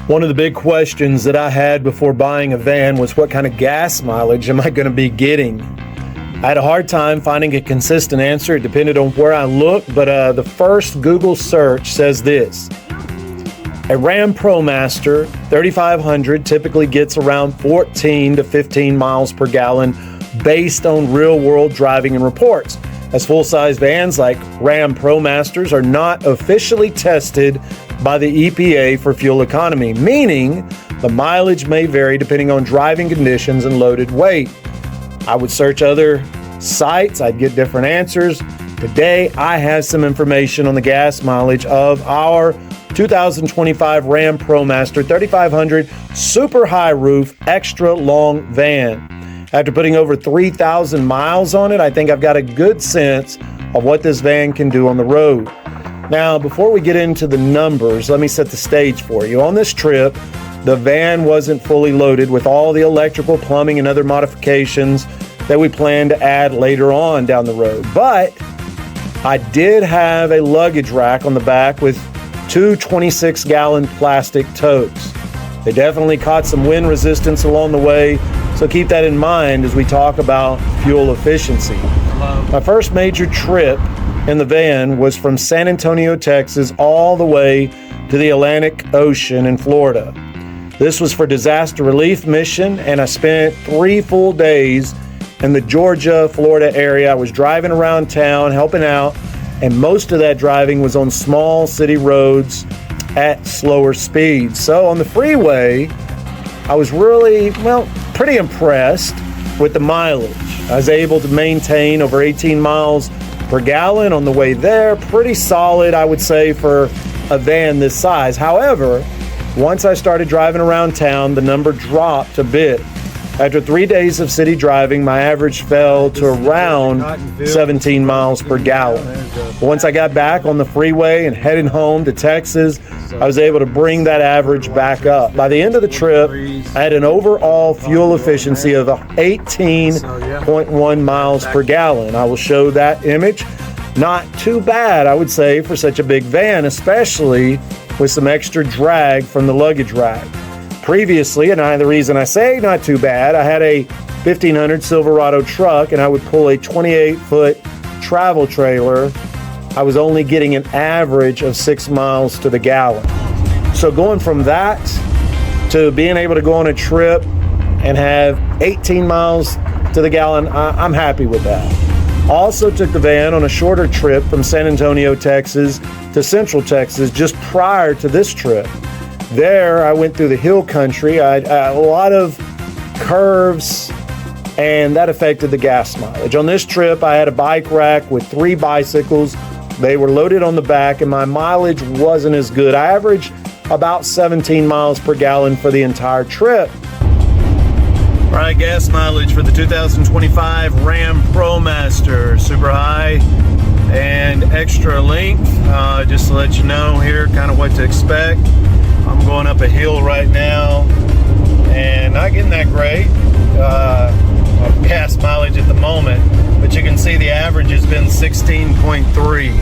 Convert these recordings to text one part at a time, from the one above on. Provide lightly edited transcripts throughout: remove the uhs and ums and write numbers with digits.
One of the big questions that I had before buying a van was what kind of gas mileage am I going to be getting? I had a hard time finding a consistent answer. It depended on where I looked, but the first Google search says this. A RAM ProMaster 3500 typically gets around 14 to 15 miles per gallon based on real-world driving and reports, as full-size vans like RAM ProMasters are not officially tested by the EPA for fuel economy, meaning the mileage may vary depending on driving conditions and loaded weight. I would search other sites, I'd get different answers. Today, I have some information on the gas mileage of our 2025 RAM ProMaster 3500 super high roof, extra long van. After putting over 3,000 miles on it, I think I've got a good sense of what this van can do on the road. Now, before we get into the numbers, let me set the stage for you. On this trip, the van wasn't fully loaded with all the electrical, plumbing, and other modifications that we plan to add later on down the road. But I did have a luggage rack on the back with two 26-gallon plastic totes. They definitely caught some wind resistance along the way, so keep that in mind as we talk about fuel efficiency. My first major trip in the van was from San Antonio, Texas, all the way to the Atlantic Ocean in Florida. This was for disaster relief mission, and I spent 3 full days in the Georgia, Florida area. I was driving around town, helping out, and most of that driving was on small city roads at slower speeds. So on the freeway, I was really, pretty impressed with the mileage. I was able to maintain over 18 miles per gallon on the way there. Pretty solid, I would say, for a van this size. However, once I started driving around town, the number dropped a bit. After 3 days of city driving, my average fell to around 17 miles per gallon. Once I got back on the freeway and heading home to Texas, I was able to bring that average back up. By the end of the trip, I had an overall fuel efficiency of 18.1 miles per gallon. I will show that image. Not too bad, I would say, for such a big van, especially with some extra drag from the luggage rack. Previously, and the reason I say not too bad, I had a 1500 Silverado truck and I would pull a 28-foot travel trailer. I was only getting an average of 6 miles to the gallon. So going from that to being able to go on a trip and have 18 miles to the gallon, I'm happy with that. Also took the van on a shorter trip from San Antonio, Texas to Central Texas just prior to this trip. There, I went through the hill country. I had a lot of curves, and that affected the gas mileage. On this trip, I had a bike rack with 3 bicycles. They were loaded on the back, and my mileage wasn't as good. I averaged about 17 miles per gallon for the entire trip. All right, gas mileage for the 2025 RAM ProMaster, super high and extra length. Just to let you know here kind of what to expect. I'm going up a hill right now and not getting that great gas mileage at the moment, but you can see the average has been 16.3.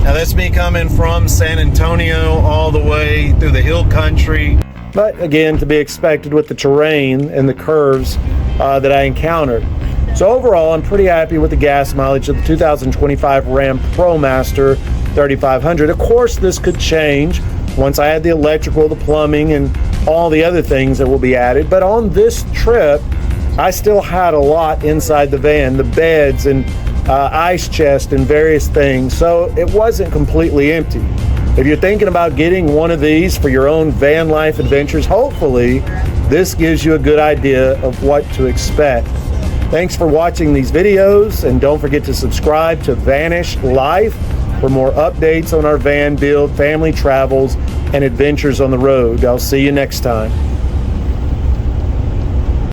Now that's me coming from San Antonio all the way through the hill country, but again, to be expected with the terrain and the curves that I encountered. So overall, I'm pretty happy with the gas mileage of the 2025 RAM ProMaster 3500. Of course, this could change once I add the electrical, the plumbing, and all the other things that will be added. But on this trip, I still had a lot inside the van, the beds and ice chest and various things. So it wasn't completely empty. If you're thinking about getting one of these for your own van life adventures, hopefully this gives you a good idea of what to expect. Thanks for watching these videos, and don't forget to subscribe to Vanish Life for more updates on our van build, family travels, and adventures on the road. I'll see you next time.